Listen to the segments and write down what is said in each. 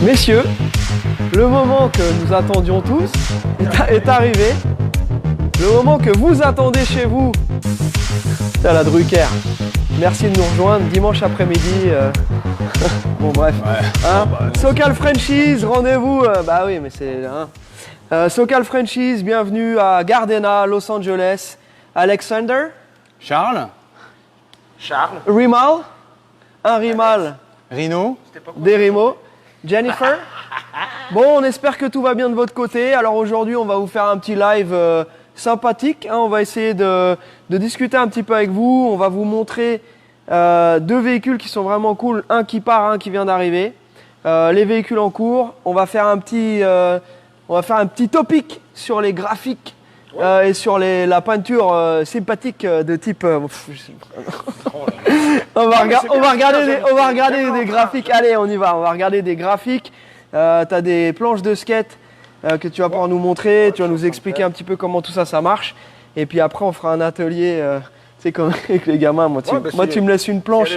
Messieurs, le moment que nous attendions tous est arrivé. Le moment que vous attendez chez vous. C'est la Drucker. Merci de nous rejoindre dimanche après-midi. Bon bref. Ouais. Hein, Bon, bah, SoCal Frenchies, rendez-vous. Bah oui, mais c'est... Hein. SoCal Frenchies, bienvenue à Gardena, Los Angeles. Alexander. Charles. Rimal. Un Rimal. Rino. Des Rimo. Jennifer. Bon, on espère que tout va bien de votre côté. Alors aujourd'hui, on va vous faire un petit live sympathique. Hein. On va essayer de discuter un petit peu avec vous. On va vous montrer deux véhicules qui sont vraiment cool. Un qui part, un qui vient d'arriver. Les véhicules en cours. On va faire un petit topic sur les graphiques et sur la peinture sympathique de type... On va regarder des graphiques. Allez, on y va. On va regarder des graphiques. Tu as des planches de skate que tu vas pouvoir nous montrer. Tu vas nous expliquer un petit peu comment tout ça, ça marche. Et puis après, on fera un atelier. Tu sais, comme avec les gamins. Moi, tu me laisses une planche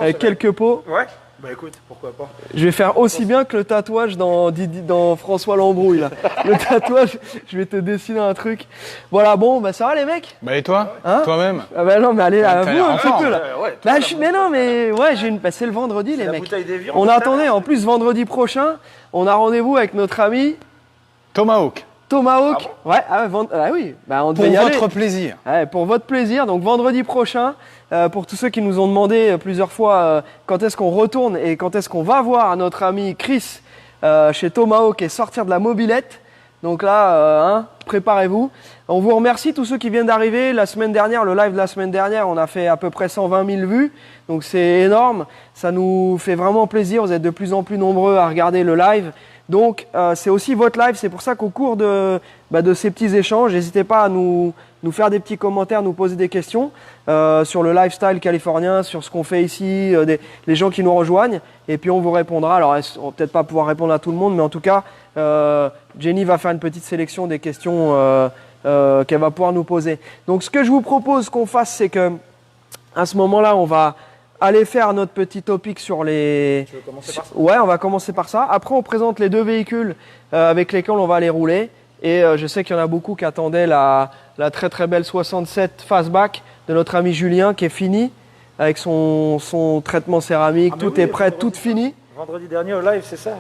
avec quelques pots. Ouais. Bah écoute, pourquoi pas. Je vais faire aussi bien que le tatouage dans François Lambrouille là. Le tatouage, je vais te dessiner un truc. Voilà, bon, bah ça va les mecs? Bah et toi? Hein? Toi-même? Ah bah non, mais allez, à vous un petit peu là. Ouais, Bah, mais non, mais ouais, c'est le vendredi les la mecs. bouteille des viandes. On attendait, en plus vendredi prochain, on a rendez-vous avec notre ami Tomahawk. Tomahawk. Oui, bah on devait Pour y aller. votre plaisir. Ouais, pour votre plaisir, donc vendredi prochain, pour tous ceux qui nous ont demandé plusieurs fois quand est-ce qu'on retourne et quand est-ce qu'on va voir notre ami Chris chez Tomahawk et sortir de la mobilette. Donc là, préparez-vous. On vous remercie tous ceux qui viennent d'arriver. La semaine dernière, le live de la semaine dernière, on a fait à peu près 120 000 vues. Donc c'est énorme. Ça nous fait vraiment plaisir. Vous êtes de plus en plus nombreux à regarder le live. Donc c'est aussi votre live. C'est pour ça qu'au cours de ces petits échanges, n'hésitez pas à nous faire des petits commentaires, nous poser des questions sur le lifestyle californien, sur ce qu'on fait ici, les gens qui nous rejoignent. Et puis on vous répondra. Alors on va peut-être pas pouvoir répondre à tout le monde, mais en tout cas, Jenny va faire une petite sélection des questions qu'elle va pouvoir nous poser. Donc ce que je vous propose qu'on fasse, c'est que à ce moment-là, on va aller faire notre petit topic sur les... Tu veux commencer par ça? Ouais, on va commencer par ça. Après, on présente les deux véhicules avec lesquels on va aller rouler. Et je sais qu'il y en a beaucoup qui attendaient la très très belle 67 Fastback de notre ami Julien qui est fini avec son traitement céramique. Tout est prêt, tout fini. Vendredi dernier au live, c'est ça.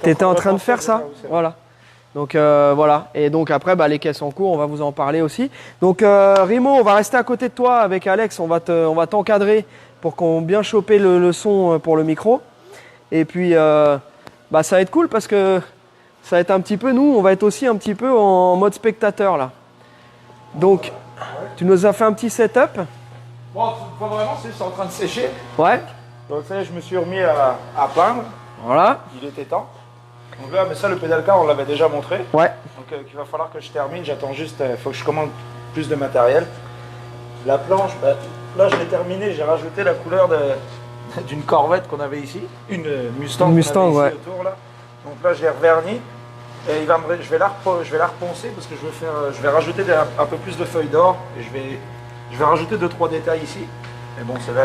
T'étais en train de faire ça? Voilà. Donc voilà. Et donc après, les caisses en cours, on va vous en parler aussi. Donc Rimo, on va rester à côté de toi avec Alex. On va t'encadrer pour qu'on bien choper le son pour le micro. Et puis ça va être cool parce que ça va être un petit peu, nous, on va être aussi un petit peu en mode spectateur là. Donc, tu nous as fait un petit setup. Bon, pas vraiment, c'est en train de sécher. Ouais. Donc ça, je me suis remis à peindre. Voilà. Il était temps. Donc là, mais ça, le pédale car, on l'avait déjà montré. Ouais. Donc il va falloir que je termine. J'attends juste, il faut que je commande plus de matériel. La planche, là, je l'ai terminée. J'ai rajouté la couleur d'une Corvette qu'on avait ici. Une Mustang. Une Mustang, qu'on avait ouais. ici autour, là. Donc là, je l'ai reverni. Et je vais la reponcer parce que je vais rajouter un peu plus de feuilles d'or. Et je vais rajouter 2-3 détails ici. Mais bon, celle-là,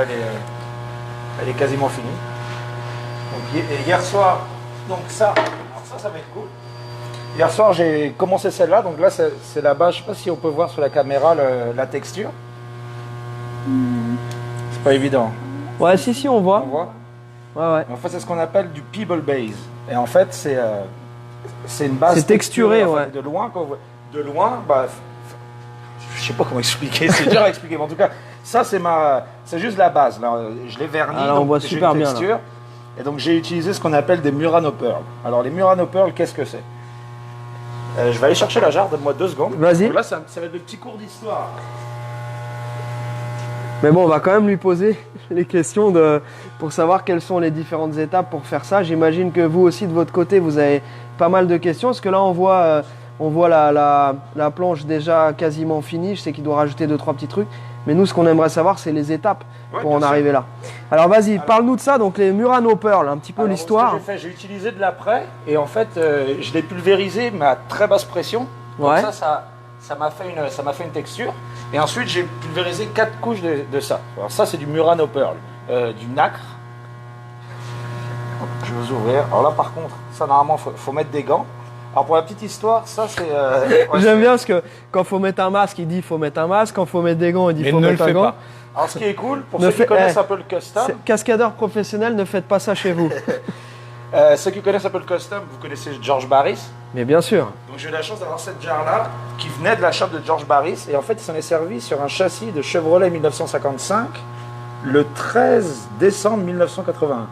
elle est quasiment finie. Donc, et hier soir, donc ça va être cool. Hier soir, j'ai commencé celle-là. Donc là, c'est là-bas. Je ne sais pas si on peut voir sur la caméra la texture. C'est pas évident. Ouais, si, on voit. On voit. Ouais. En fait, c'est ce qu'on appelle du Pebble Base. Et en fait, c'est une base. C'est texturé, ouais. De loin, je sais pas comment expliquer. C'est dur à expliquer. Mais en tout cas, Ça, c'est juste la base. Là, je l'ai verni. Ah, là, on donc voit j'ai super une bien, là. texture. Et donc, j'ai utilisé ce qu'on appelle des Murano Pearl. Alors, les Murano Pearl, qu'est-ce que c'est? Je vais aller chercher la jarre, donne-moi 2 secondes. Vas-y. Donc là, ça va être le petit cours d'histoire. Mais bon, on va quand même lui poser les questions pour savoir quelles sont les différentes étapes pour faire ça. J'imagine que vous aussi, de votre côté, vous avez pas mal de questions. Parce que là, on voit la planche déjà quasiment finie. Je sais qu'il doit rajouter 2-3 petits trucs. Mais nous, ce qu'on aimerait savoir, c'est les étapes pour en arriver là. Alors, vas-y, parle-nous de ça. Donc, les Murano Pearl, un petit peu l'histoire. J'ai utilisé de l'après et en fait, je l'ai pulvérisé, mais à très basse pression. Donc Ouais. ça m'a fait une texture. Et ensuite, j'ai pulvérisé 4 couches de ça. Alors ça, c'est du Murano Pearl, du nacre. Donc, je vais vous ouvrir. Alors là, par contre, ça, normalement, faut mettre des gants. Alors pour la petite histoire, ça c'est... J'aime bien parce que quand il faut mettre un masque, il dit il faut mettre un masque. Quand il faut mettre des gants, il dit il Mais faut ne le mettre un fais gant. pas. Alors ce qui est cool, pour Ne ceux qui fait- connaissent eh, un peu le custom, Cascadeur professionnel, ne faites pas ça chez vous. ceux qui connaissent un peu le custom, vous connaissez George Barris. Mais bien sûr. Donc j'ai eu la chance d'avoir cette jarre-là qui venait de la shop de George Barris. Et en fait, il s'en est servi sur un châssis de Chevrolet 1955 le 13 décembre 1981.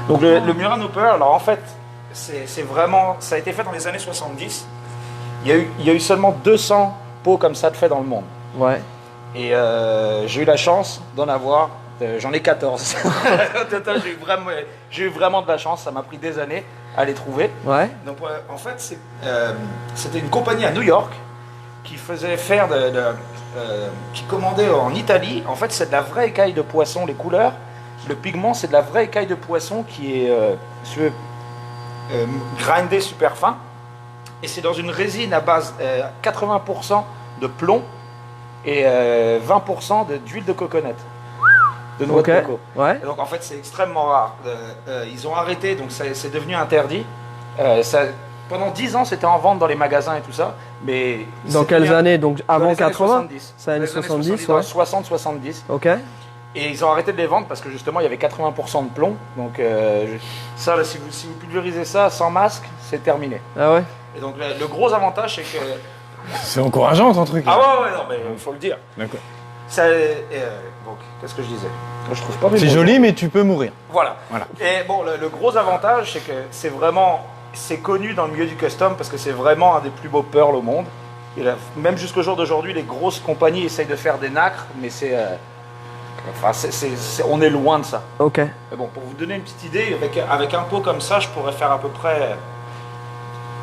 Donc le Murano Pearl, alors en fait, c'est vraiment, ça a été fait dans les années 70. Il y a eu seulement 200 pots comme ça de fait dans le monde. Ouais. Et j'ai eu la chance d'en avoir, j'en ai 14. Au total, j'ai eu vraiment de la chance, ça m'a pris des années à les trouver. Ouais. Donc en fait, c'était une compagnie à New York qui faisait faire qui commandait en Italie. En fait, c'est de la vraie écaille de poisson, les couleurs. Le pigment, c'est de la vraie écaille de poisson qui est grindée super fin. Et c'est dans une résine à base 80% de plomb et 20% d'huile de coconut, de noix Ok. de coco. Ouais. Et donc en fait, c'est extrêmement rare. Ils ont arrêté, donc c'est devenu interdit. Pendant 10 ans, c'était en vente dans les magasins et tout ça. Mais Dans c'est quelles devenu- années? Donc dans avant les années 80? 70. C'est années Dans les 70, dans ouais. les 60-70. Ok. Et ils ont arrêté de les vendre parce que justement, il y avait 80% de plomb. Donc ça, là, si vous pulvérisez ça sans masque, c'est terminé. Ah ouais. Et donc le gros avantage, c'est que... C'est encourageant ton truc. Ah ouais, non, mais il faut le dire. D'accord. Ça, donc, qu'est-ce que je disais? Je trouve pas mes C'est mots. joli, mais tu peux mourir. Voilà. Voilà. Et bon, le gros avantage, c'est que c'est connu dans le milieu du custom parce que c'est vraiment un des plus beaux pearls au monde. Et là, même jusqu'au jour d'aujourd'hui, les grosses compagnies essayent de faire des nacres, mais on est loin de ça. Ok. Mais bon, pour vous donner une petite idée, avec un pot comme ça, je pourrais faire à peu près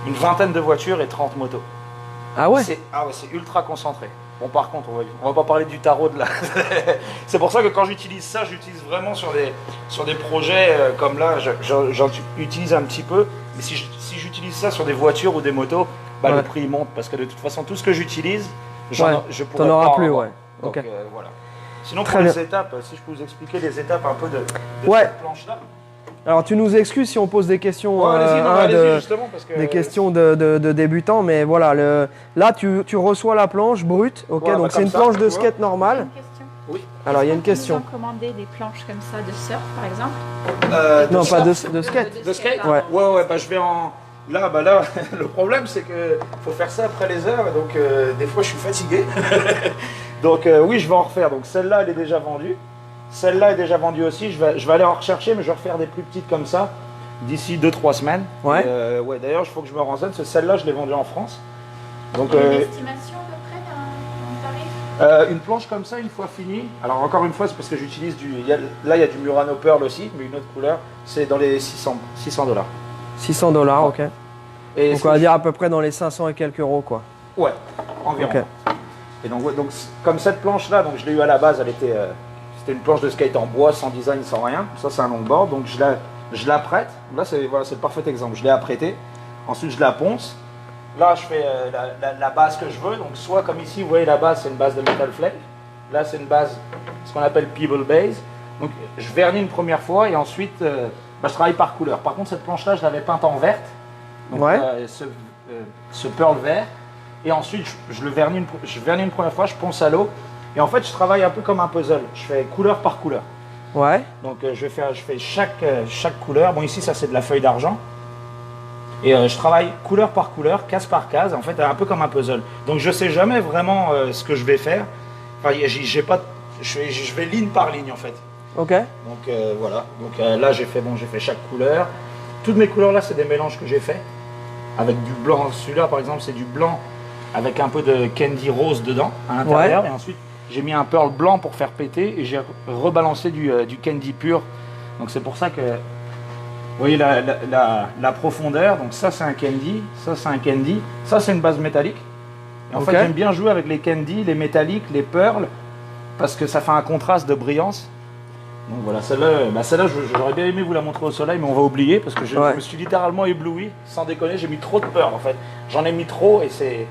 une vingtaine de voitures et 30 motos. Ah ouais. C'est ultra concentré. Bon, par contre, on va pas parler du tarot de là. C'est pour ça que quand j'utilise ça, j'utilise vraiment sur des projets comme là, j'en utilise un petit peu. Mais si j'utilise ça sur des voitures ou des motos, bah, Ouais. le prix monte parce que de toute façon, tout ce que j'utilise, Ouais, je pourrais t'en auras pas en plus, avoir. ouais. Donc, Ok. voilà. Sinon, Très pour les bien. étapes, si je peux vous expliquer les étapes un peu de Ouais. cette planche-là. Alors tu nous excuses si on pose des questions, Ouais, allez-y, non, hein, allez-y, justement, parce que des questions de débutants, mais voilà, là tu reçois la planche brute, ok, Ouais, bah, donc c'est comme une ça, planche de tu vois. skate normale. Une question. Oui. Alors il y a une Est-ce qu'on peut question. nous en commander des planches comme ça de surf, par exemple? Non, pas surf. de skate. De skate. Ouais. Ouais, bah je vais en. Là, le problème c'est que faut faire ça après les heures, donc des fois je suis fatigué. Donc oui, je vais en refaire. Donc celle-là, elle est déjà vendue. Celle-là est déjà vendue aussi. Je vais aller en rechercher, mais je vais refaire des plus petites comme ça d'ici 2-3 semaines. Ouais. Ouais. D'ailleurs, il faut que je me renseigne. Parce que celle-là, je l'ai vendue en France. Donc Une estimation à peu près d'un tarif? une planche comme ça, une fois finie. Alors encore une fois, c'est parce que j'utilise là, il y a du Murano Pearl aussi, mais une autre couleur. C'est dans les $600. $600, ok. Et Donc on va dire à peu près dans les 500 et quelques euros quoi. Ouais, environ. Ok. Et donc, ouais, comme cette planche-là, donc je l'ai eu à la base, c'était une planche de skate en bois, sans design, sans rien. Ça, c'est un longboard, donc je la prête. Là, c'est le parfait exemple. Je l'ai apprêté. Ensuite, je la ponce. Là, je fais la base que je veux. Donc, soit comme ici, vous voyez, la base, c'est une base de metal flake. Là, c'est une base, ce qu'on appelle Pebble Base. Donc, je vernis une première fois et ensuite, je travaille par couleur. Par contre, cette planche-là, je l'avais peinte en verte. Donc, Ouais. ce pearl vert. Et ensuite, je vernis une première fois, je ponce à l'eau. Et en fait, je travaille un peu comme un puzzle. Je fais couleur par couleur. Ouais. Donc, je fais chaque couleur. Bon, ici, ça, c'est de la feuille d'argent. Et je travaille couleur par couleur, case par case, en fait, un peu comme un puzzle. Donc, je sais jamais vraiment ce que je vais faire. Enfin, j'ai pas, je vais ligne par ligne en fait. Ok. Donc voilà. Donc là j'ai fait chaque couleur. Toutes mes couleurs là c'est des mélanges que j'ai fait avec du blanc. Celui-là par exemple c'est du blanc avec un peu de candy rose dedans à l'intérieur. Et ensuite j'ai mis un pearl blanc pour faire péter et j'ai rebalancé du candy pur. Donc c'est pour ça que vous voyez la profondeur. Donc ça c'est un candy, ça c'est un candy, ça c'est une base métallique. Et en fait j'aime bien jouer avec les candy, les métalliques, les pearls parce que ça fait un contraste de brillance. Donc voilà, celle-là, j'aurais bien aimé vous la montrer au soleil, mais on va oublier parce que je me suis littéralement ébloui. Sans déconner, j'ai mis trop de peur en fait. J'en ai mis trop et c'est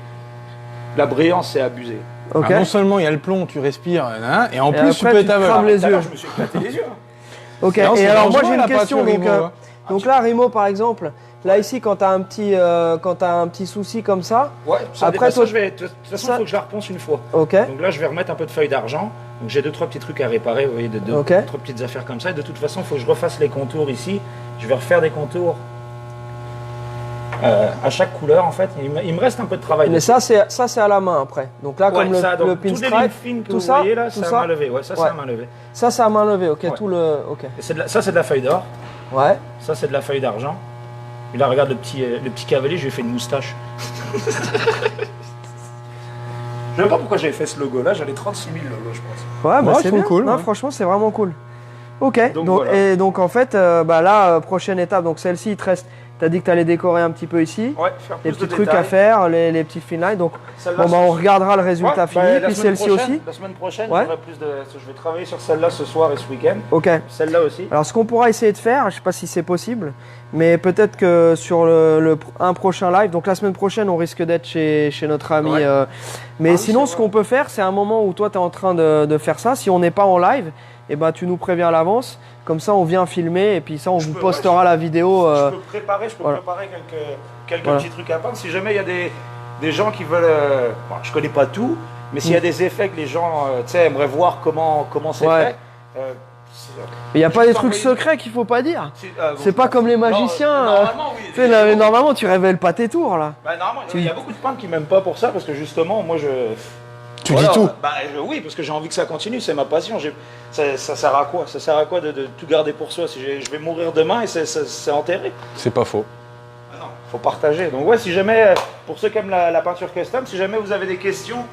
la brillance, c'est abusé. Ok. Ah, non seulement il y a le plomb, tu respires, hein, et en Et plus tu après, peux tu être crames aveugle. les yeux. Je me suis éclaté les yeux. Ok. Non, Et c'est alors moi dangereux, j'ai la une question. peinture Donc, Rimo, hein. donc là Rimo par exemple, là ici quand t'as un petit souci comme ça. Ouais. Après, toi, de toute façon, il faut que je la reponce une fois. Ok. Donc là, je vais remettre un peu de feuilles d'argent. Donc j'ai 2-3 petits trucs à réparer, vous voyez, deux, trois petites affaires comme ça. Et de toute façon, il faut que je refasse les contours ici. Je vais refaire des contours à chaque couleur en fait. Il me reste un peu de travail. Mais ça c'est à la main après. Donc là comme ça, le donc, toutes les lignes pinstripe, fines que tout vous ça, voyez là, tout c'est ça. à main levée. Ouais, ça c'est à main levée. Ça c'est à main levée. Ok. Ouais. Tout le. Ok. Et ça c'est de la feuille d'or. Ouais. Ça c'est de la feuille d'argent. Et là regarde le petit cavalier, je lui ai fait une moustache. Je ne sais pas pourquoi j'avais fait ce logo là, j'avais 36 000 logos je pense. Ouais, bah Ouais, c'est ils sont bien. cool, Non, ouais. franchement, c'est vraiment cool. Ok. Donc, Donc, voilà. et donc en fait, bah là, prochaine étape. Donc celle-ci, il te reste. T'as dit que t'allais décorer un petit peu ici. Ouais, faire Les plus de petits trucs à détails. faire, les petits fine lines. Donc Celle-là, bon, bah, on regardera le résultat Ouais, fini. bah, la Puis semaine celle-ci prochaine- aussi. La semaine prochaine, Ouais. j'aurai plus de. Je vais travailler sur celle-là ce soir et ce week-end. Ok. Celle-là aussi. Alors ce qu'on pourra essayer de faire, je sais pas si c'est possible, mais peut-être que sur un prochain live, donc la semaine prochaine, on risque d'être chez notre ami. Ouais. Mais Ah oui, sinon, c'est ce vrai. qu'on peut faire, c'est un moment où toi, tu es en train de faire ça. Si on n'est pas en live, eh ben, tu nous préviens à l'avance. Comme ça, on vient filmer et puis ça, on vous peux, postera ouais, la vidéo. Je peux préparer voilà. quelques Voilà. petits trucs à peindre. Si jamais il y a des gens qui veulent. Bon, je connais pas tout, mais s'il y a des effets que les gens tu sais, aimeraient voir comment c'est Ouais. fait. Il n'y a pas je des peux trucs t'envoyer- secrets qu'il faut pas dire. C'est bon, pas comme les magiciens. Normalement, oui. Tu sais, normalement, tu révèles pas tes tours là. Bah, normalement, il y a beaucoup de peintres qui m'aiment pas pour ça parce que justement, moi je. Tu dis tout. Bah, oui, parce que j'ai envie que ça continue, c'est ma passion. Ça sert à quoi? Ça sert à quoi de tout garder pour soi? Si je vais mourir demain et c'est enterré. C'est pas faux. Ah non, faut partager. Donc ouais, si jamais, pour ceux qui aiment la peinture custom, si jamais vous avez des questions,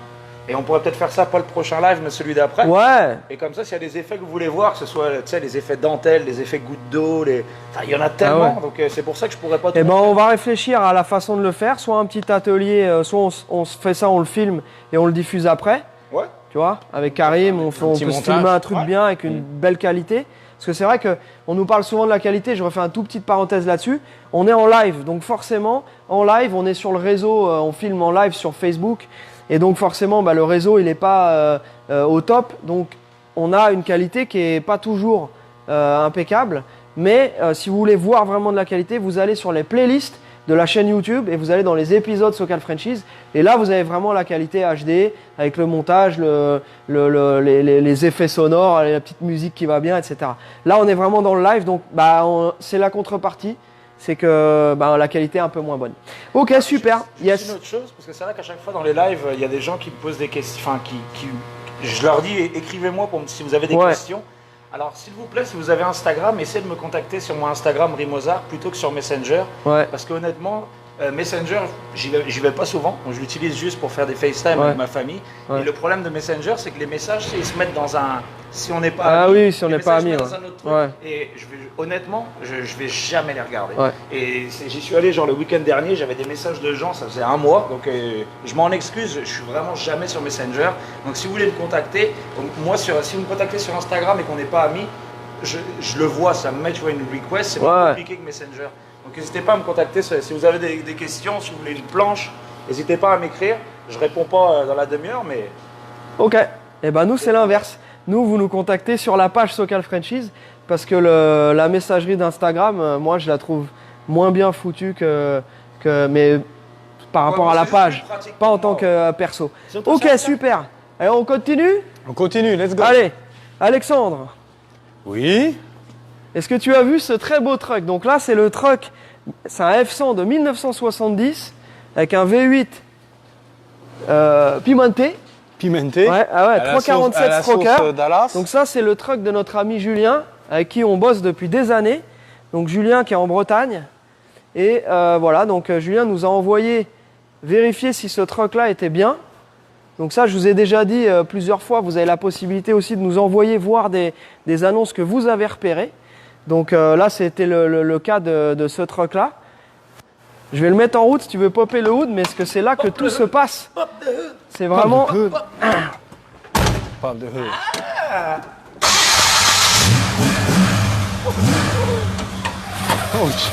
et on pourrait peut-être faire ça, pas le prochain live, mais celui d'après. Ouais. Et comme ça, s'il y a des effets que vous voulez voir, que ce soit tu sais, les effets dentelle, les effets gouttes d'eau, enfin, il y en a tellement. ouais. Donc c'est pour ça que je pourrais pas tout Eh ben, montrer. on va réfléchir à la façon de le faire. Soit un petit atelier, soit on se fait ça, on le filme et on le diffuse après. Ouais. Tu vois, avec Karim, on petit peut se montage. filmer un truc Ouais. bien avec une belle qualité. Parce que c'est vrai qu'on nous parle souvent de la qualité, je refais un tout petite parenthèse là-dessus. On est en live, donc forcément, en live, on est sur le réseau, on filme en live sur Facebook. Et donc forcément, bah, le réseau, il n'est pas au top. Donc on a une qualité qui n'est pas toujours impeccable. Mais si vous voulez voir vraiment de la qualité, vous allez sur les playlists de la chaîne YouTube et vous allez dans les épisodes Sokal Franchise et là vous avez vraiment la qualité HD avec le montage, les effets sonores, la petite musique qui va bien, etc. Là on est vraiment dans le live donc bah, c'est la contrepartie, c'est que bah, la qualité est un peu moins bonne. Ok super, Yes. Une yes. autre chose, parce que c'est vrai qu'à chaque fois dans les lives, il y a des gens qui me posent des questions, enfin je leur dis écrivez-moi si vous avez des Ouais. questions. Alors s'il vous plaît, si vous avez Instagram, essayez de me contacter sur mon Instagram Rimozar plutôt que sur Messenger. Ouais. Parce que honnêtement, Messenger, j'y vais pas souvent. Donc, je l'utilise juste pour faire des FaceTime Ouais. avec ma famille. Ouais. Et le problème de Messenger, c'est que les messages, ils se mettent dans un. Si on n'est pas Ah amis, oui, si on les n'est pas messages amis, se mettent ouais. dans un autre truc. Ouais. Et honnêtement, je vais jamais les regarder. Ouais. Et j'y suis allé genre le week-end dernier, j'avais des messages de gens, ça faisait un mois. Donc je m'en excuse, je suis vraiment jamais sur Messenger. Donc si vous voulez me contacter, moi si vous me contactez sur Instagram et qu'on n'est pas amis, je le vois, ça me met tu vois, une request, c'est moins Ouais. compliqué que Messenger. Donc n'hésitez pas à me contacter si vous avez des questions, si vous voulez une planche, n'hésitez pas à m'écrire. Je réponds pas dans la demi-heure, mais Ok. Et ben nous c'est l'inverse. Nous vous nous contactez sur la page Sokal Franchise parce que la messagerie d'Instagram, moi je la trouve moins bien foutue mais par rapport moi, à la c'est juste page, plus pratique pas en pour tant moi. que perso. Surtout Ok ça, super. Allez on continue. On continue, let's go. Allez Alexandre. Oui. Est-ce que tu as vu ce très beau truck? Donc là, c'est le truck, c'est un F100 de 1970 avec un V8 pimenté. pimenté. Ouais, ah ouais, à la 3,47 sauce- à la Stroker. sauce Dallas. Donc ça, c'est le truck de notre ami Julien, avec qui on bosse depuis des années. Donc Julien qui est en Bretagne. Et voilà, donc Julien nous a envoyé vérifier si ce truck-là était bien. Donc ça, je vous ai déjà dit plusieurs fois, vous avez la possibilité aussi de nous envoyer voir des annonces que vous avez repérées. Donc là, c'était le cas de ce truck-là. Je vais le mettre en route si tu veux popper le hood, mais est-ce que c'est là que tout se passe? C'est vraiment... Pas de hood. Pas de hood. Ouch.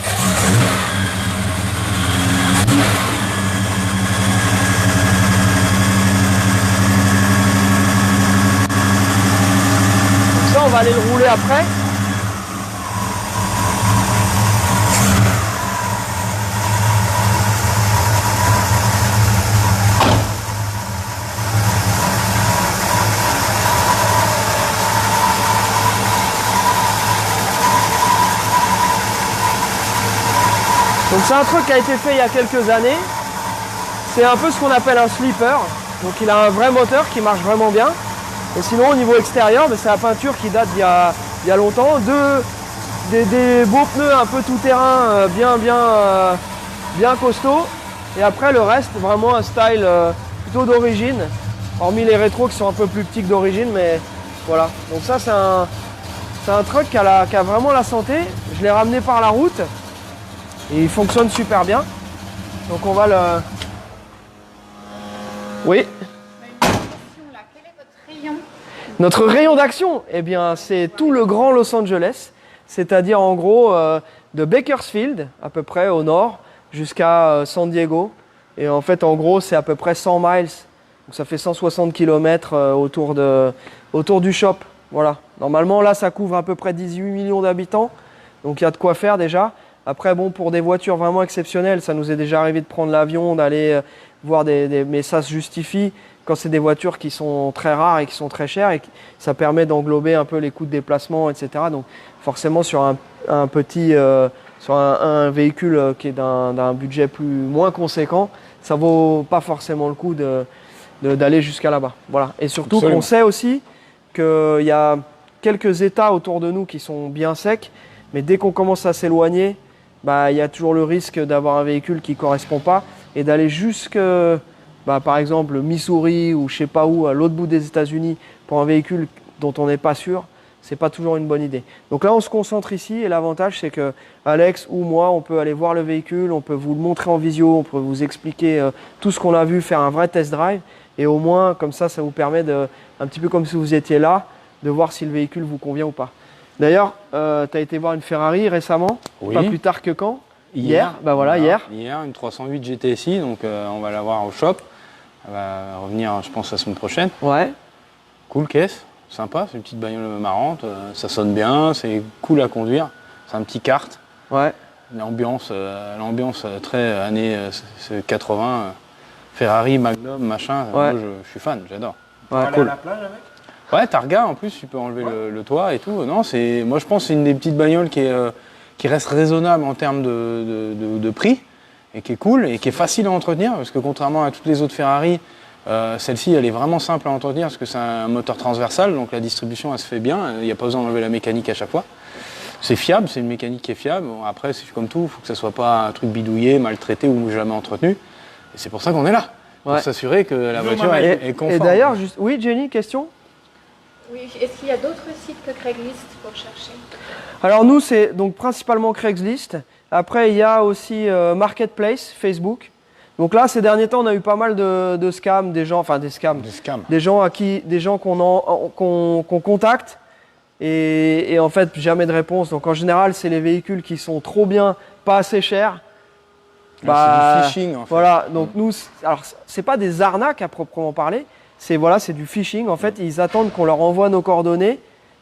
Ça, on va aller le rouler après. Donc c'est un truc qui a été fait il y a quelques années. C'est un peu ce qu'on appelle un sleeper. Donc il a un vrai moteur qui marche vraiment bien. Et sinon au niveau extérieur, c'est la peinture qui date d'il y a longtemps. Des beaux pneus un peu tout terrain, bien costauds. Et après le reste, vraiment un style plutôt d'origine. Hormis les rétros qui sont un peu plus petits que d'origine, mais voilà. Donc ça c'est un truck qui a vraiment la santé. Je l'ai ramené par la route. Et il fonctionne super bien. Donc on va le... Oui. Une question là, quel est votre rayon? Notre rayon d'action, eh bien, c'est tout le grand Los Angeles. C'est-à-dire en gros de Bakersfield, à peu près au nord, jusqu'à San Diego. Et en fait, en gros, c'est à peu près 100 miles. Donc ça fait 160 km autour du shop. Voilà. Normalement, là, ça couvre à peu près 18 millions d'habitants. Donc il y a de quoi faire déjà. Après, bon, pour des voitures vraiment exceptionnelles, ça nous est déjà arrivé de prendre l'avion, d'aller voir mais ça se justifie quand c'est des voitures qui sont très rares et qui sont très chères et ça permet d'englober un peu les coûts de déplacement, etc. Donc, forcément, sur un petit, sur un véhicule qui est d'un budget moins conséquent, ça vaut pas forcément le coup d'aller jusqu'à là-bas. Voilà. Et surtout Absolument. qu'on sait aussi qu'il y a quelques États autour de nous qui sont bien secs, mais dès qu'on commence à s'éloigner, il y a toujours le risque d'avoir un véhicule qui ne correspond pas et d'aller jusque, par exemple, Missouri ou je sais pas où, à l'autre bout des États-Unis, pour un véhicule dont on n'est pas sûr, c'est pas toujours une bonne idée. Donc là, on se concentre ici et l'avantage, c'est que Alex ou moi, on peut aller voir le véhicule, on peut vous le montrer en visio, on peut vous expliquer tout ce qu'on a vu, faire un vrai test drive et au moins, comme ça vous permet un petit peu comme si vous étiez là, de voir si le véhicule vous convient ou pas. D'ailleurs, tu as été voir une Ferrari récemment, Oui. pas plus tard que quand? Hier. Hier. Hier, une 308 GTSI, donc on va la voir au shop. Elle va revenir, je pense, la semaine prochaine. Ouais. Cool caisse, sympa, c'est une petite bagnole marrante, ça sonne bien, c'est cool à conduire. C'est un petit kart. Ouais. L'ambiance très années 80, Ferrari, Magnum, machin. Ouais. Moi, je suis fan, j'adore. Ouais, Aller à cool. la plage avec? Ouais, Targa en plus, tu peux enlever le toit et tout. Non, moi je pense que c'est une des petites bagnoles qui reste raisonnable en termes de prix et qui est cool et qui est facile à entretenir parce que contrairement à toutes les autres Ferrari, celle-ci elle est vraiment simple à entretenir parce que c'est un moteur transversal, donc la distribution elle se fait bien, il n'y a pas besoin d'enlever la mécanique à chaque fois. C'est fiable, c'est une mécanique qui est fiable. Bon, après, c'est comme tout, il faut que ça soit pas un truc bidouillé, maltraité ou jamais entretenu. Et c'est pour ça qu'on est là, pour Ouais. s'assurer que la voiture est conforme. Et d'ailleurs, oui, Jenny, question? Oui, est-ce qu'il y a d'autres sites que Craigslist pour chercher? Alors nous, c'est donc principalement Craigslist. Après, il y a aussi Marketplace, Facebook. Donc là, ces derniers temps, on a eu pas mal de scams, des gens qu'on contacte et en fait jamais de réponse. Donc en général, c'est les véhicules qui sont trop bien, pas assez chers. C'est du phishing en fait. Voilà. Donc nous, alors c'est pas des arnaques à proprement parler. C'est du phishing. En fait, ils attendent qu'on leur envoie nos coordonnées,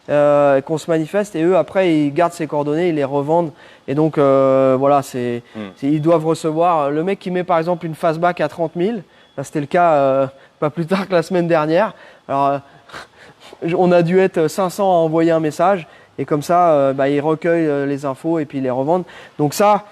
qu'on se manifeste et eux après ils gardent ces coordonnées, ils les revendent. Et donc ils doivent recevoir. Le mec qui met par exemple une fastback à 30 000, là c'était le cas pas plus tard que la semaine dernière. Alors on a dû être 500 à envoyer un message et comme ça ils recueillent les infos et puis ils les revendent. Donc ça,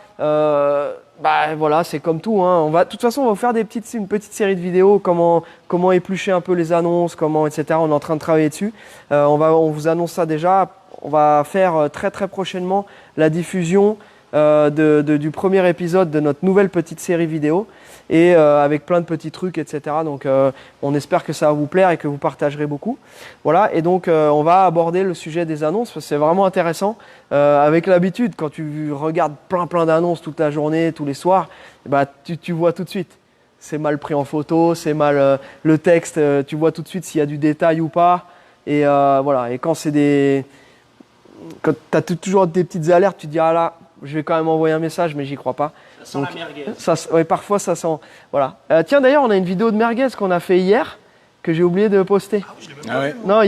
Bah voilà, c'est comme tout. Hein. De toute façon, on va vous faire une petite série de vidéos, comment éplucher un peu les annonces, etc. On est en train de travailler dessus. On vous annonce ça déjà. On va faire très très prochainement la diffusion du premier épisode de notre nouvelle petite série vidéo et avec plein de petits trucs, etc. Donc on espère que ça va vous plaire et que vous partagerez beaucoup. Voilà, et donc on va aborder le sujet des annonces parce que c'est vraiment intéressant. Avec l'habitude, quand tu regardes plein d'annonces toute la journée, tous les soirs, bah, tu vois tout de suite. C'est mal pris en photo, c'est mal le texte, tu vois tout de suite s'il y a du détail ou pas. Et voilà, et quand tu as toujours des petites alertes, tu te dis ah là, je vais quand même envoyer un message, mais j'y crois pas. Ça sent la merguez. Ouais, parfois ça sent. Voilà. Tiens, d'ailleurs, on a une vidéo de merguez qu'on a fait hier que j'ai oublié de poster. Ah oui, je l'ai même Ah pas ouais. vu. Non,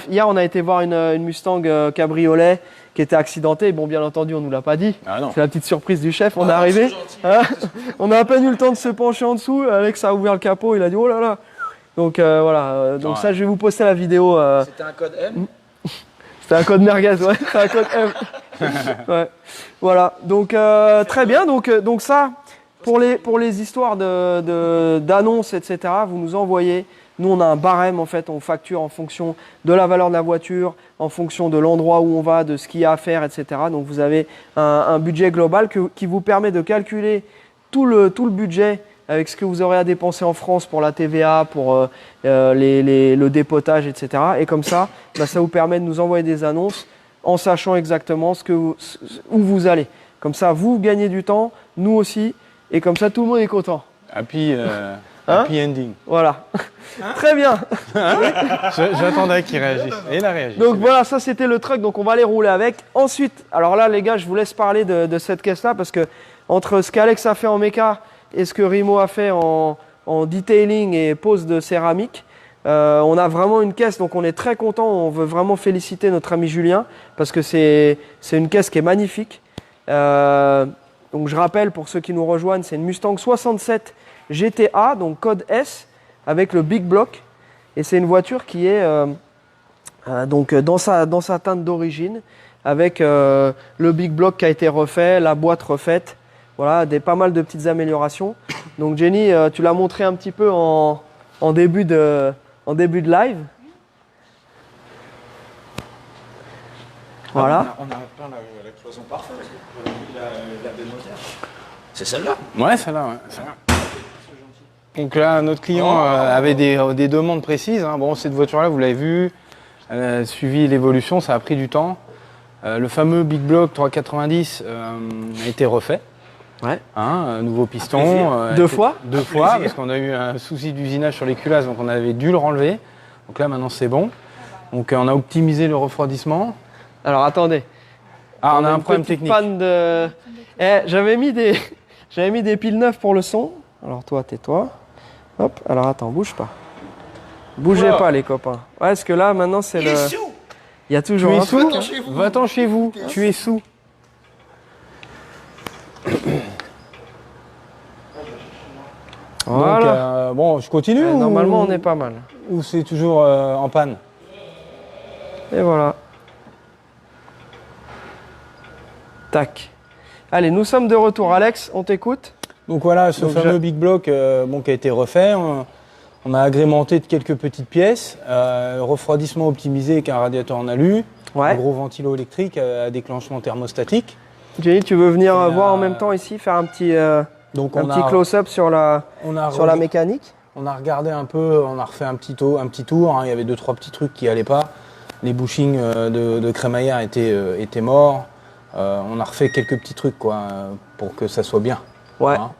hier on a été voir une Mustang cabriolet qui était accidentée. Bon, bien entendu, on nous l'a pas dit. Ah non. C'est la petite surprise du chef. On est Ah, arrivé. c'est gentil. Hein, on a à peine eu le temps de se pencher en dessous. Alex a ouvert le capot. Il a dit oh là là. Donc voilà. Donc Ouais. ça, je vais vous poster la vidéo. C'était un code M. C'était un code merguez, ouais. C'est un code M. Ouais. Voilà. Donc très bien. Donc ça, pour les histoires d'annonces, etc. Vous nous envoyez. Nous, on a un barème en fait. On facture en fonction de la valeur de la voiture, en fonction de l'endroit où on va, de ce qu'il y a à faire, etc. Donc vous avez un budget global qui vous permet de calculer tout le budget avec ce que vous aurez à dépenser en France pour la TVA, pour le dépotage, etc. Et comme ça, bah, ça vous permet de nous envoyer des annonces en sachant exactement où vous allez. Comme ça, vous gagnez du temps, nous aussi, et comme ça, tout le monde est content. Happy Hein ending. Voilà. Très bien. J'attendais qu'il réagisse. Et il a réagi. Donc voilà, ça c'était le truck, donc on va aller rouler avec. Ensuite, alors là les gars, je vous laisse parler de cette caisse-là parce que entre ce qu'Alex a fait en méca et ce que Rimo a fait en detailing et pose de céramique, on a vraiment une caisse, donc on est très content. On veut vraiment féliciter notre ami Julien parce que c'est une caisse qui est magnifique. Donc je rappelle pour ceux qui nous rejoignent, c'est une Mustang 67 GTA, donc code S avec le Big Block, et c'est une voiture qui est donc dans sa teinte d'origine avec le Big Block qui a été refait, la boîte refaite, voilà, pas mal de petites améliorations. Donc Jenny, tu l'as montré un petit peu en début de live. Voilà. On a plein la cloison parfaite. La belle moteur. C'est celle-là. Ouais, celle-là, ouais. Celle-là. Donc là, notre client avait des demandes précises. Hein. Bon, cette voiture-là, vous l'avez vu, elle a suivi l'évolution, ça a pris du temps. Le fameux Big Block 390 a été refait. Ouais. Hein, nouveau piston. Deux fois. Deux fois, parce qu'on a eu un souci d'usinage sur les culasses, donc on avait dû le renlever. Donc là, maintenant, c'est bon. Donc on a optimisé le refroidissement. Alors attendez. Ah, on a un une problème petite technique. panne de. J'avais mis des piles neuves pour le son. Alors toi, tais-toi. Hop. Alors attends, bouge pas. Bougez pas les copains. Ouais, parce que là maintenant c'est Il est le. sous. Il y a Tu toujours es un sous. truc. Va-t'en chez vous. Va-t'en chez vous. Tu es sous. Voilà. Donc, bon, je continue ou... Normalement on est pas mal. Ou c'est toujours en panne? Et voilà. Tac. Allez, nous sommes de retour. Alex, on t'écoute. Donc voilà, ce Donc, fameux Big Block qui a été refait. On a agrémenté de quelques petites pièces. Refroidissement optimisé avec un radiateur en alu. Un Ouais. gros ventilo électrique à déclenchement thermostatique. Jenny, tu veux venir Et, voir en même temps ici, faire un petit Donc close-up sur la mécanique. On a regardé un peu, on a refait un petit tour. Hein. Il y avait 2-3 petits trucs qui allaient pas. Les bushings de crémaillère étaient morts. On a refait quelques petits trucs quoi, pour que ça soit bien. Ouais. Hein.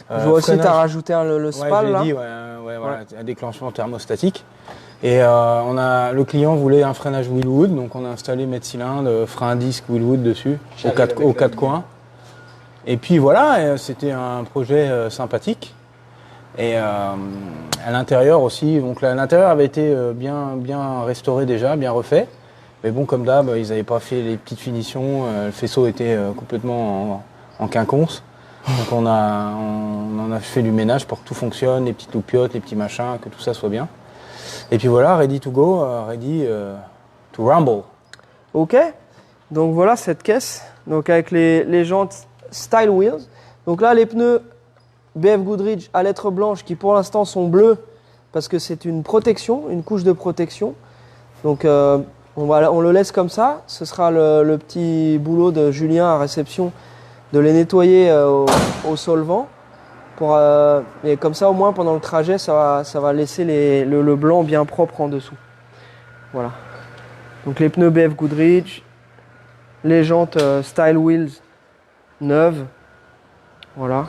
Je vois aussi que tu as Freinage- rajouté le Ouais, spal je là. l'ai dit, voilà, un déclenchement thermostatique. Et le client voulait un freinage Willwood, donc on a installé mètre cylindre, frein à disque Willwood dessus, aux quatre coins. Et puis voilà, c'était un projet sympathique. Et à l'intérieur aussi, donc l'intérieur avait été bien restauré déjà, bien refait. Mais bon, comme d'hab, ils n'avaient pas fait les petites finitions, le faisceau était complètement en quinconce. Donc on en a fait du ménage pour que tout fonctionne, les petites loupiottes, les petits machins, que tout ça soit bien. Et puis voilà, ready to go, ready to rumble. Ok. Donc voilà cette caisse. Donc avec les jantes Style Wheels. Donc là, les pneus BF Goodrich à lettres blanches qui pour l'instant sont bleus parce que c'est une protection, une couche de protection. Donc on le laisse comme ça. Ce sera le petit boulot de Julien à réception de les nettoyer au solvant. Et comme ça, au moins, pendant le trajet, ça va laisser le blanc bien propre en dessous. Voilà. Donc les pneus BF Goodrich, les jantes Style Wheels neuves. Voilà.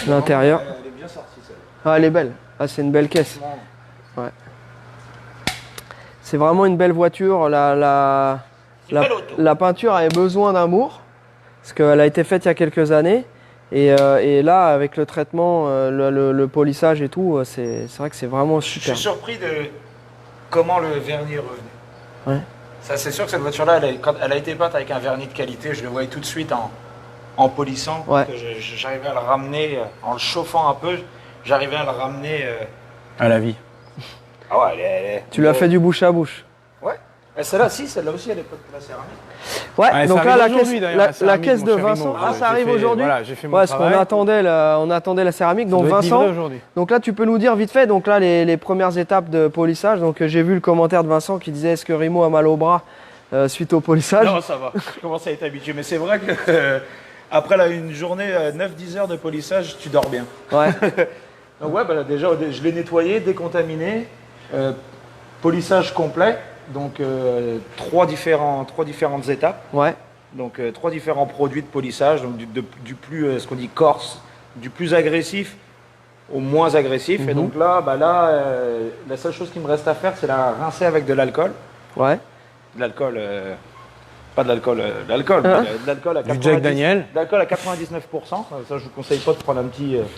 L'intérieur. Elle est bien sortie, celle-là. Ah, elle est belle. Ah, c'est une belle caisse. Ouais. C'est vraiment une belle voiture. La peinture avait besoin d'amour parce qu'elle a été faite il y a quelques années. Et là, avec le traitement, le polissage et tout, c'est vrai que c'est vraiment Je super. suis surpris de comment le vernis est revenu. Ouais. Ça, c'est sûr que cette voiture-là, quand elle a été peinte avec un vernis de qualité, je le voyais tout de suite en polissant. Ouais. Que j'arrivais à le ramener, en le chauffant un peu, j'arrivais à le ramener. À la vie. Ah ouais, elle est. Tu l'as fait du bouche à bouche. Ouais. Et celle-là, si, celle-là aussi, elle est pas de la céramique. Ouais, Ouais, donc ça là, arrive la caisse, aujourd'hui, d'ailleurs, la céramique, caisse mon de cher Vincent. Rimo. Ah, ça arrive J'ai fait- aujourd'hui. Voilà, j'ai fait mon Ouais, parce qu'on travail. attendait la céramique. Ça Donc doit être livré Vincent, aujourd'hui. donc là, tu peux nous dire vite fait, donc là, les premières étapes de polissage. Donc j'ai vu le commentaire de Vincent qui disait est-ce que Rimo a mal au bras suite au polissage. Non, ça va. Je commence à être habitué. Mais c'est vrai que après là, une journée, 9-10 heures de polissage, tu dors bien. Ouais, Donc ouais, bah, déjà, je l'ai nettoyé, décontaminé, polissage complet. Donc trois différentes étapes. ouais, Donc trois différents produits de polissage, donc du plus, ce qu'on dit corse, du plus agressif au moins agressif. Et donc là, la seule chose qui me reste à faire, c'est la rincer avec de l'alcool. ouais. De l'alcool, pas de l'alcool, de l'alcool, mais de l'alcool à Du Jack Daniel. D'alcool à 99%. Ça, je vous conseille pas de prendre un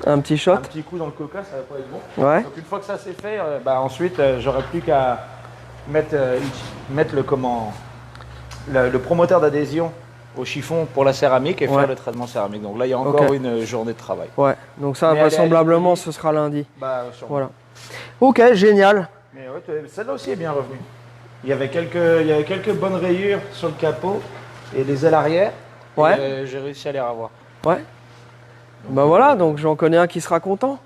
Un petit shot. petit coup dans le coca, ça va pas être bon. Ouais, Donc une fois que ça c'est fait, ensuite j'aurai plus qu'à mettre le promoteur d'adhésion au chiffon pour la céramique et Ouais. faire le traitement céramique. Donc là il y a encore Ok. une journée de travail. ouais. Donc ça, Mais elle est vraisemblablement, jolie. ce sera lundi. Sûrement. Voilà. Ok, génial. Mais ouais, celle-là aussi est bien revenue. Il y avait quelques bonnes rayures sur le capot et les ailes arrière. Ouais. Et, j'ai réussi à les revoir. Ouais. Ben voilà, donc j'en connais un qui sera content.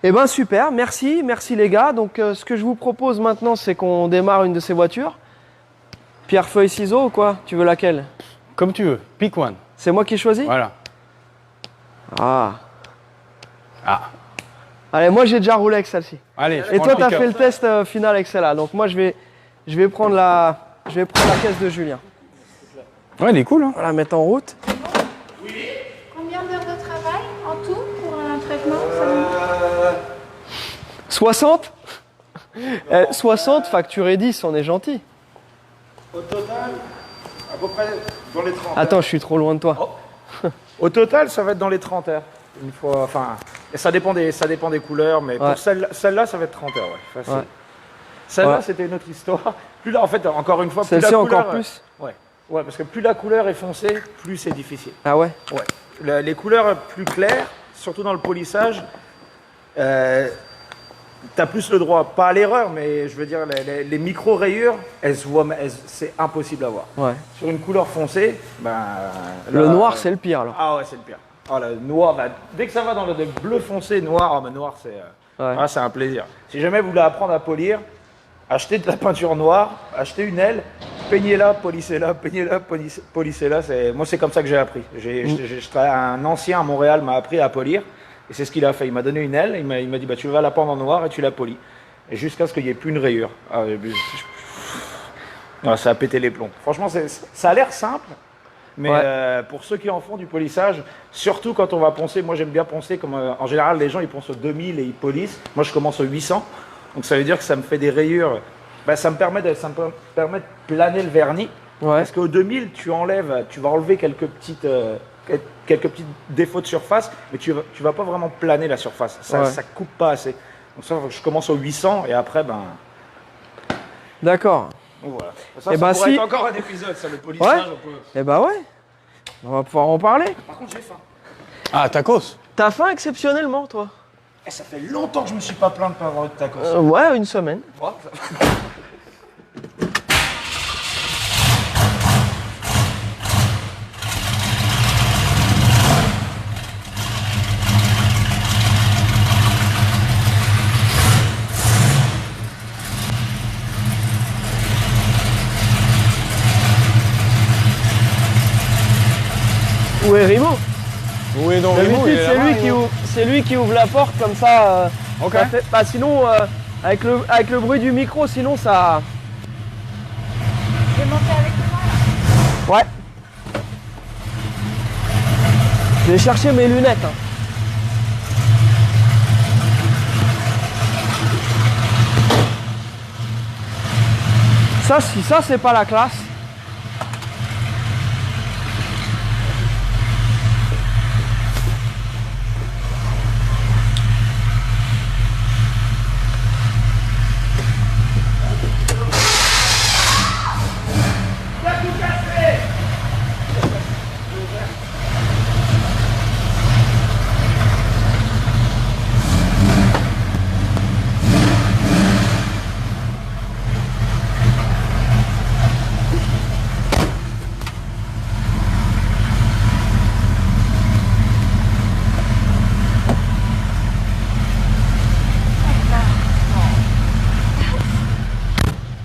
Eh ben super, merci les gars. Donc ce que je vous propose maintenant, c'est qu'on démarre une de ces voitures. Pierre, feuille, ciseaux ou quoi? Tu veux laquelle? Comme tu veux. Pick one. C'est moi qui choisis? Voilà. Ah. Ah. Allez, moi j'ai déjà roulé avec celle-ci. Allez, je Et prends toi, le tu as pick-up. fait le test final avec celle-là. Donc moi, je vais prendre la caisse de Julien. Ouais, elle est cool, hein. On va la mettre en route. Combien d'heures de travail en tout pour un traitement 60 60 facturé 10, on est gentil. Au total, à peu près dans les 30 Attends, je suis trop loin de toi. Au total, ça va être dans les 30 heures. Une fois, enfin, et ça dépend des couleurs, mais Ouais. pour celle-là, ça va être 30 heures, ouais, facile. Ouais. Celle-là, Ouais. c'était une autre histoire. Plus là, en fait, encore une fois, plus la Celle-ci couleur, encore plus. Ouais, parce que plus la couleur est foncée, plus c'est difficile. Ah ouais? Ouais. Les couleurs plus claires, surtout dans le polissage, t'as plus le droit, pas à l'erreur, mais je veux dire, les micro-rayures, c'est impossible à voir. Ouais. Sur une couleur foncée, Le là, noir, c'est le pire alors. Ah ouais, c'est le pire. Oh, le noir, dès que ça va dans le bleu foncé, noir, noir, Ouais. c'est un plaisir. Si jamais vous voulez apprendre à polir, achetez de la peinture noire, achetez une aile, peignez-la, polissez-la, peignez-la, polissez-la. Moi, c'est comme ça que j'ai appris. Un ancien à Montréal m'a appris à polir, et c'est ce qu'il a fait. Il m'a donné une aile, il m'a dit, tu vas la peindre en noir et tu la polis. Et jusqu'à ce qu'il n'y ait plus une rayure. Ça a pété les plombs. Franchement, ça a l'air simple. Mais Ouais. pour ceux qui en font du polissage, surtout quand on va poncer, moi j'aime bien poncer comme en général les gens ils poncent au 2000 et ils polissent. Moi je commence au 800, donc ça veut dire que ça me fait des rayures. Ça me permet de planer le vernis. Ouais. Parce qu'au 2000 tu vas enlever quelques petits défauts de surface, mais tu vas pas vraiment planer la surface. Ça, Ouais. ça coupe pas assez. Donc ça, je commence au 800 et après D'accord. donc voilà. Ça Eh ben, pourrait si- être encore un épisode, ça le polissage. Ouais. on peut- Eh bah ouais. On va pouvoir en parler. Par contre j'ai faim. Ah, tacos. T'as faim exceptionnellement, toi? Ça fait longtemps que je me suis pas plaint de pas avoir eu de tacos. Ouais, une semaine. Où est Rimo? Où est donc Rimo? D'habitude, c'est lui qui ouvre la porte comme ça. Ok. Ça fait, bah, sinon, avec le bruit du micro, sinon ça. Je vais monter avec toi là. Ouais. Je vais chercher mes lunettes. Hein. Ça, si ça, c'est pas la classe.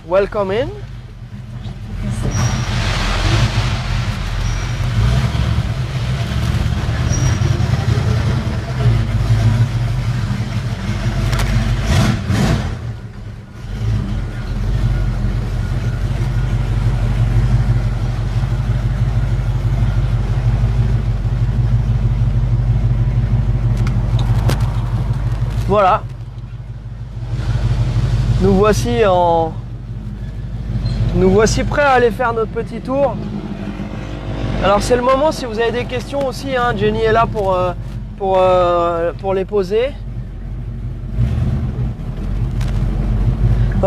Welcome in. Voilà. Nous voici prêts à aller faire notre petit tour. Alors c'est le moment, si vous avez des questions aussi, hein, Jenny est là pour les poser.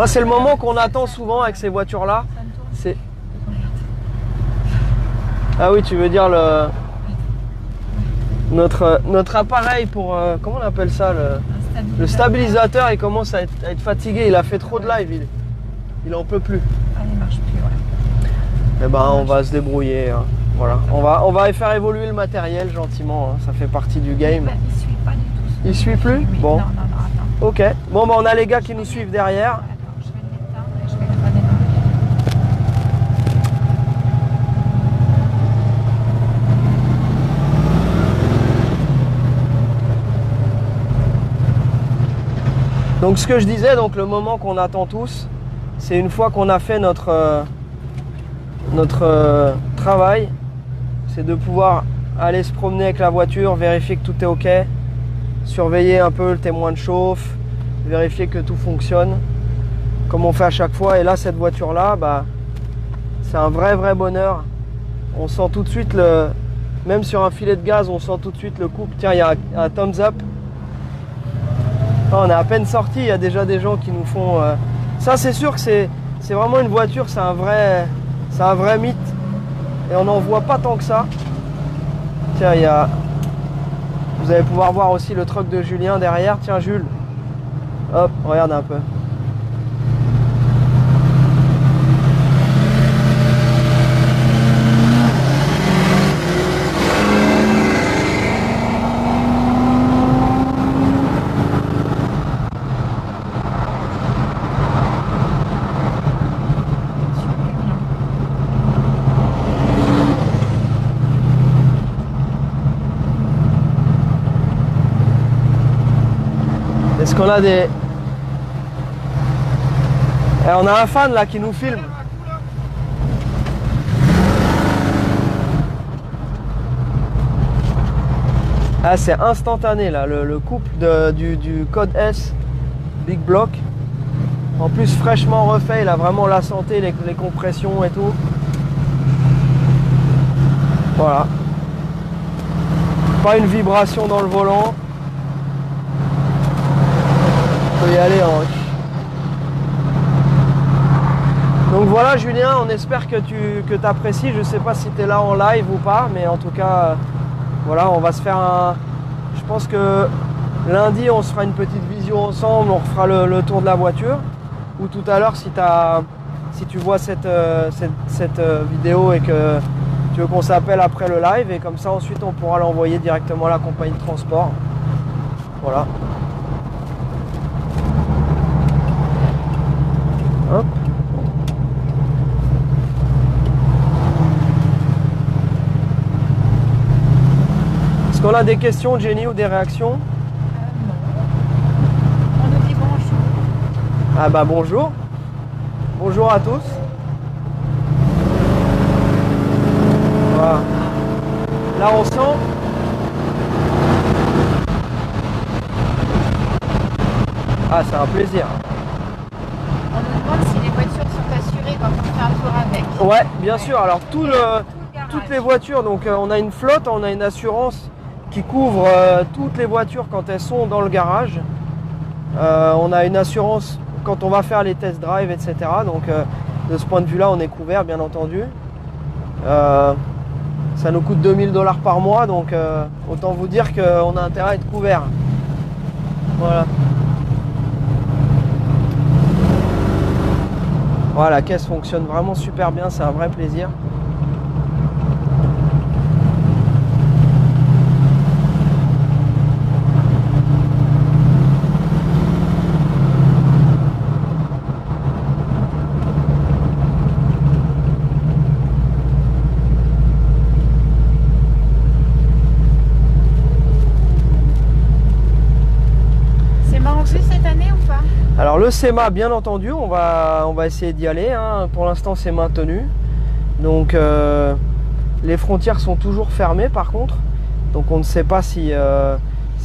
C'est le moment qu'on attend souvent avec ces voitures-là. Ah oui, tu veux dire notre appareil pour... comment on appelle ça le stabilisateur, il commence à être fatigué, il a fait trop de live, il en peut plus. Ah, il marche plus, ouais. Eh ben, on va se débrouiller. Hein. Voilà. On va faire évoluer le matériel gentiment. Hein. Ça fait partie du game. Il suit pas du tout. Il suit plus? Bon. Non, attends. Ok. Bon, ben, on a les gars qui nous suivent derrière. Attends, je vais l'éteindre et je vais le redémarrer. Donc, ce que je disais, donc le moment qu'on attend tous, c'est une fois qu'on a fait notre travail, c'est de pouvoir aller se promener avec la voiture, vérifier que tout est ok, surveiller un peu le témoin de chauffe, vérifier que tout fonctionne comme on fait à chaque fois. Et là, cette voiture là, bah, c'est un vrai bonheur. On sent tout de suite même sur un filet de gaz, on sent tout de suite le couple. Tiens, il y a un thumbs up. On est à peine sorti, il y a déjà des gens qui nous font... Ça, c'est sûr que c'est vraiment une voiture, c'est un vrai mythe. Et on n'en voit pas tant que ça. Tiens, vous allez pouvoir voir aussi le truck de Julien derrière. Tiens, Jules. Hop, regarde un peu. Est-ce qu'on a des... on a un fan là qui nous filme. Ah, c'est instantané là, le couple du code S Big Block. En plus fraîchement refait, il a vraiment la santé, les compressions et tout. Voilà. Pas une vibration dans le volant. On peut y aller en... Donc voilà Julien, on espère que tu apprécies. Je sais pas si tu es là en live ou pas, mais en tout cas, voilà, on va se faire un... Je pense que lundi, on se fera une petite visio ensemble, on refera le tour de la voiture. Ou tout à l'heure, si tu vois cette vidéo et que tu veux qu'on s'appelle après le live, et comme ça ensuite on pourra l'envoyer directement à la compagnie de transport. Voilà. Hop. Est-ce qu'on a des questions, Jenny, ou des réactions? Non. On nous dit bonjour. Ah bah bonjour. Bonjour à tous. Voilà. Là on sent. Ah, c'est un plaisir. On nous demande si les voitures sont assurées quand on fait un tour avec. Ouais, bien sûr. Alors Tout le garage. toutes les voitures, donc on a une flotte, on a une assurance qui couvre toutes les voitures quand elles sont dans le garage. On a une assurance quand on va faire les test drive, etc. Donc de ce point de vue-là, on est couvert, bien entendu. Ça nous coûte 2000 $ par mois, donc autant vous dire qu'on a intérêt à être couvert. Voilà. Voilà, la caisse fonctionne vraiment super bien, c'est un vrai plaisir. C'est marrant plus cette année ou pas? Alors le SEMA, bien entendu, on va essayer d'y aller, hein. Pour l'instant c'est maintenu. Donc les frontières sont toujours fermées par contre. Donc on ne sait pas si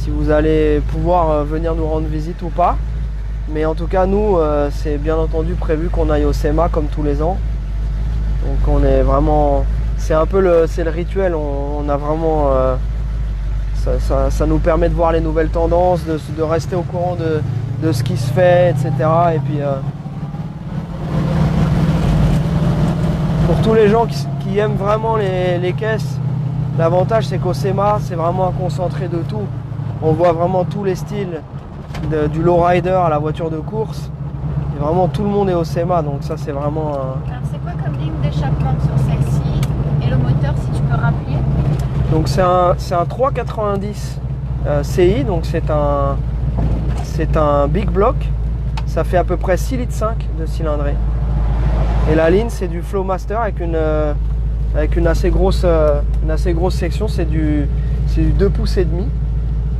vous allez pouvoir venir nous rendre visite ou pas. Mais en tout cas nous, c'est bien entendu prévu qu'on aille au SEMA comme tous les ans. Donc on est vraiment... C'est un peu le rituel, on a vraiment... ça nous permet de voir les nouvelles tendances, de rester au courant de ce qui se fait, etc. Et puis pour tous les gens qui aiment vraiment les caisses, l'avantage c'est qu'au SEMA c'est vraiment un concentré de tout. On voit vraiment tous les styles, du lowrider à la voiture de course. Et vraiment tout le monde est au SEMA, donc ça c'est vraiment Alors c'est quoi comme ligne d'échappement sur celle-ci? Et le moteur, si tu peux rappeler? Donc c'est un 390 CI, donc c'est un big block. Ça fait à peu près 6,5 litres de cylindrée. Et la ligne c'est du Flowmaster avec une assez grosse section, c'est du 2,5 pouces.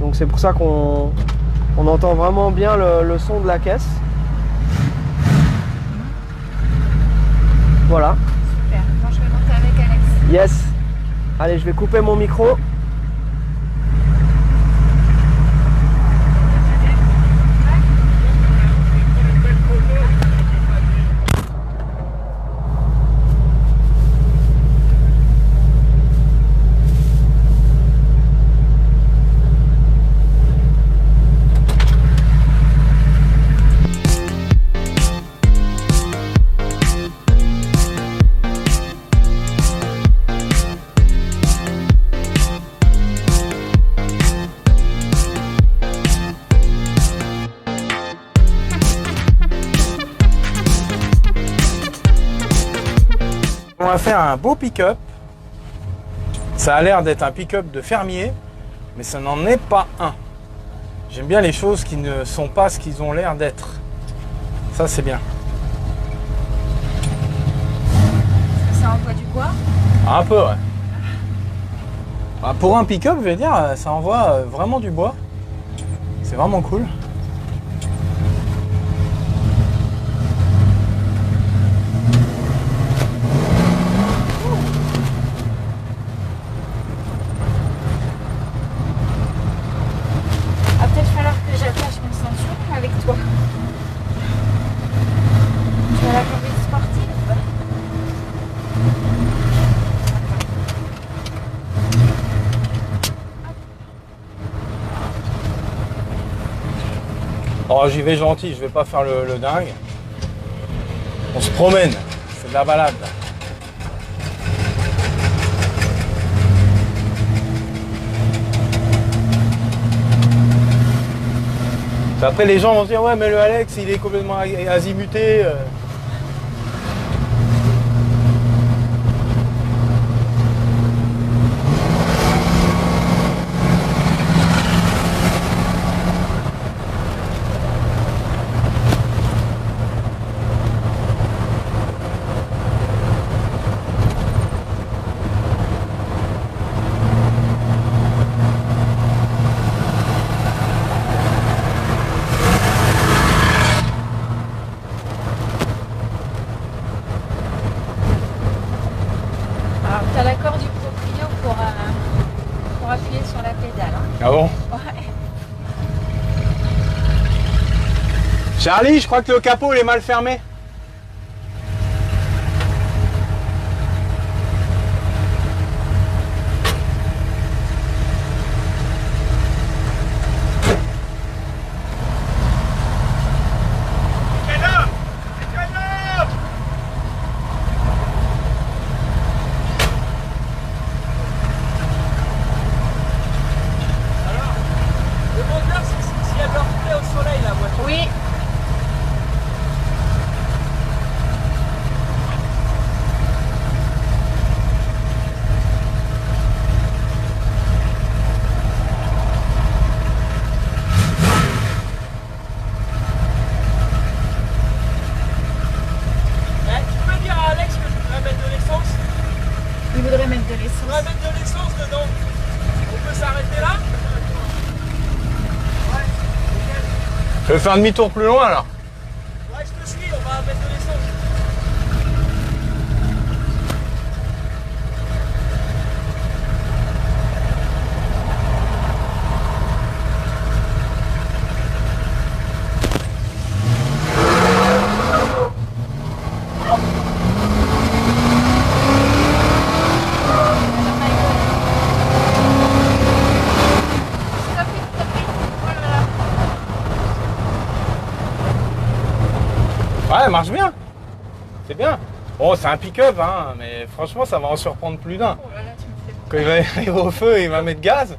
Donc c'est pour ça qu'on entend vraiment bien le son de la caisse. Voilà. Super. Bon, je vais monter avec Alex. Yes. Allez, je vais couper mon micro. On va faire un beau pick-up. Ça a l'air d'être un pick-up de fermier, mais ça n'en est pas un. J'aime bien les choses qui ne sont pas ce qu'ils ont l'air d'être. Ça, c'est bien. Ça envoie du bois? Un peu, ouais. Ah, pour un pick-up, je vais dire, ça envoie vraiment du bois. C'est vraiment cool. Va peut-être falloir que j'attache mon ceinture avec toi. Tu as la conduite sportive? Oh, j'y vais gentil, je vais pas faire le dingue. On se promène, c'est de la balade. Après les gens vont se dire ouais mais le Alex il est complètement azimuté. t'as l'accord du proprio pour appuyer sur la pédale. Hein. Ah bon? Ouais. Charlie, je crois que le capot il est mal fermé. Oui. Tu peux dire à Alex que je voudrais mettre de l'essence? Il voudrait mettre de Je l'essence. voudrais mettre de l'essence dedans. On peut s'arrêter là? Je vais faire un demi-tour plus loin là. Ouais, je te suis, on va mettre de l'essence. Stop it, stop it. Oh là là. Ouais, elle marche bien. C'est bien. Bon, c'est un pick-up, hein, mais franchement, ça va en surprendre plus d'un. Oh là là, tu me fais peur. Quand il va arriver au feu, il va mettre gaz.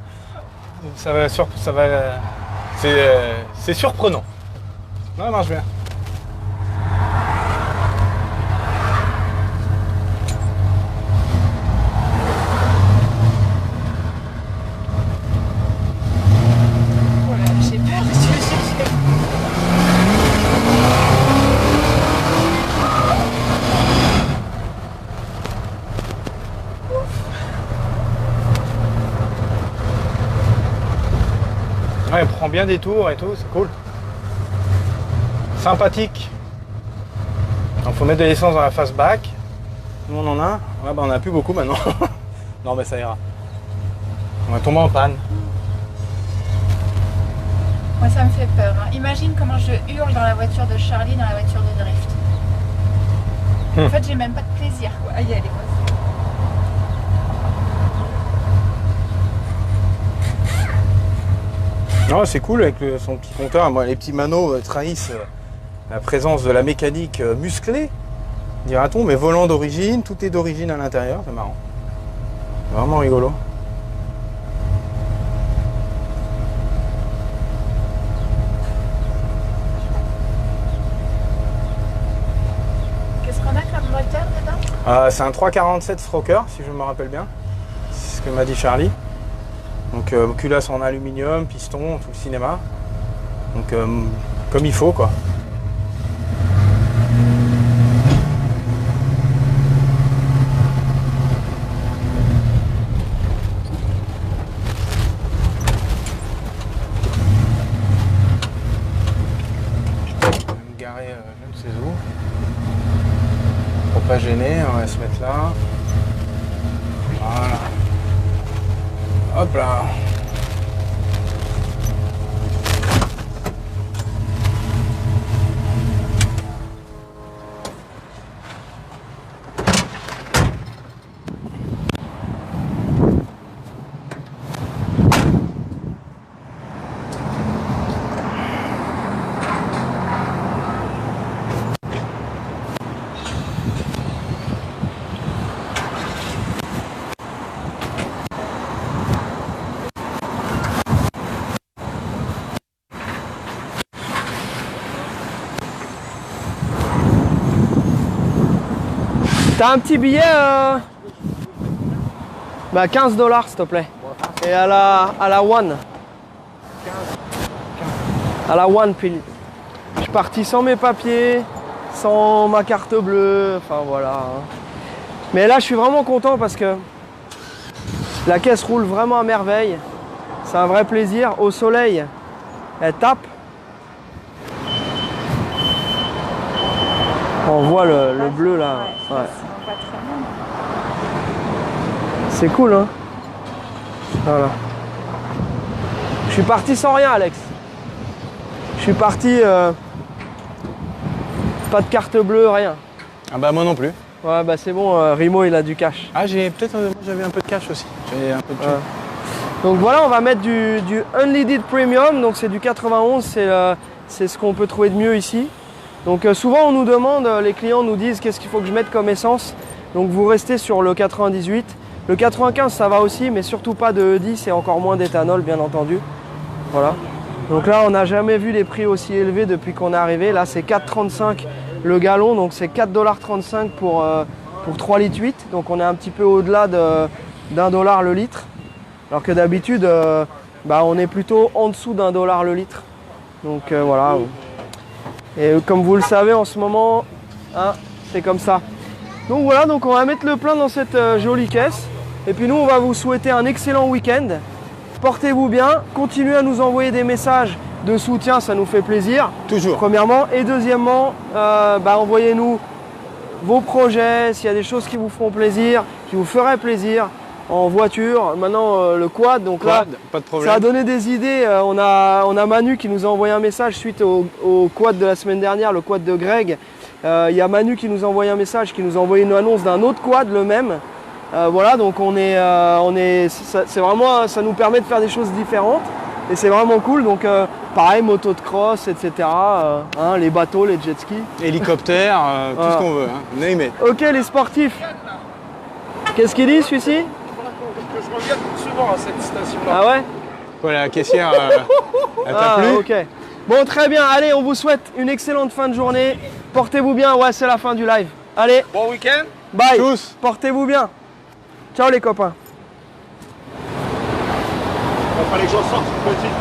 C'est surprenant. Non, elle marche bien. Oh là là, j'ai peur. J'ai peur. Ouais, elle prend bien des tours et tout, c'est cool. Sympathique. Il faut mettre de l'essence dans la fastback. Nous on en a. Ouais, bah on a plus beaucoup maintenant. Non mais ça ira. On va tomber en panne. Moi, ça me fait peur. Hein. Imagine comment je hurle dans la voiture de Charlie, dans la voiture de drift. En fait, j'ai même pas de plaisir, quoi, à y aller. Quoi. Non, c'est cool avec son petit compteur. Moi, les petits manos trahissent la présence de la mécanique musclée, dira-t-on, mais volant d'origine, tout est d'origine à l'intérieur, c'est marrant. Vraiment rigolo. Qu'est-ce qu'on a comme moteur dedans? C'est un 347 Stroker, si je me rappelle bien. C'est ce que m'a dit Charlie. Donc culasse en aluminium, piston, tout le cinéma. Donc comme il faut quoi. Je vais me garer je ne sais où. Pour pas gêner, on va se mettre là. Voilà. Hop là. T'as un petit billet Bah 15 $ s'il te plaît. Et à la one. À la one pile. Je suis parti sans mes papiers, sans ma carte bleue, enfin voilà. Mais là je suis vraiment content parce que la caisse roule vraiment à merveille. C'est un vrai plaisir. Au soleil, elle tape. On voit le bleu là. Ouais. On voit très bien. C'est cool, hein. Voilà. Je suis parti sans rien, Alex. Je suis parti... pas de carte bleue, rien. Ah bah moi non plus. Ouais, bah c'est bon, Rimo, il a du cash. Ah j'ai peut-être, moi j'avais un peu de cash aussi. J'avais un peu de thunes. Ouais. Donc voilà, on va mettre du Unleaded Premium, donc c'est du 91, c'est ce qu'on peut trouver de mieux ici. Donc souvent on nous demande, les clients nous disent qu'est-ce qu'il faut que je mette comme essence. Donc vous restez sur le 98. Le 95 ça va aussi, mais surtout pas de E10 et encore moins d'éthanol bien entendu. Voilà. Donc là on n'a jamais vu les prix aussi élevés depuis qu'on est arrivé. Là c'est 4,35 le gallon, donc c'est 4,35 $ pour 3,8 litres 8. Donc on est un petit peu au-delà d'1 $ le litre. Alors que d'habitude, on est plutôt en dessous d'1 $ le litre. Donc voilà. Et comme vous le savez en ce moment, hein, c'est comme ça. Donc voilà, donc on va mettre le plein dans cette jolie caisse. Et puis nous, on va vous souhaiter un excellent week-end. Portez-vous bien, continuez à nous envoyer des messages de soutien, ça nous fait plaisir. Toujours. Premièrement. Et deuxièmement, envoyez-nous vos projets, s'il y a des choses qui vous feront plaisir, qui vous feraient plaisir. En voiture, maintenant le quad, donc Quad, là, pas de problème. ça a donné des idées. On a Manu qui nous a envoyé un message suite au quad de la semaine dernière, le quad de Greg. Il y a Manu qui nous a envoyé un message, qui nous a envoyé une annonce d'un autre quad, le même. Voilà, donc c'est vraiment, ça nous permet de faire des choses différentes et c'est vraiment cool. Donc pareil, moto de cross, etc. Les bateaux, les jet skis. Hélicoptère, tout ce qu'on veut, hein. Name it. Ok les sportifs. Qu'est-ce qu'il dit celui-ci? Que je revienne souvent à cette station-là. Ah ouais? Voilà, la caissière, elle t'a plu? Ok. Bon, très bien. Allez, on vous souhaite une excellente fin de journée. Portez-vous bien. Ouais, c'est la fin du live. Allez, Bon week-end. bye. Tous. Portez-vous bien. Ciao les copains. Il fallait que j'en sorte une petite.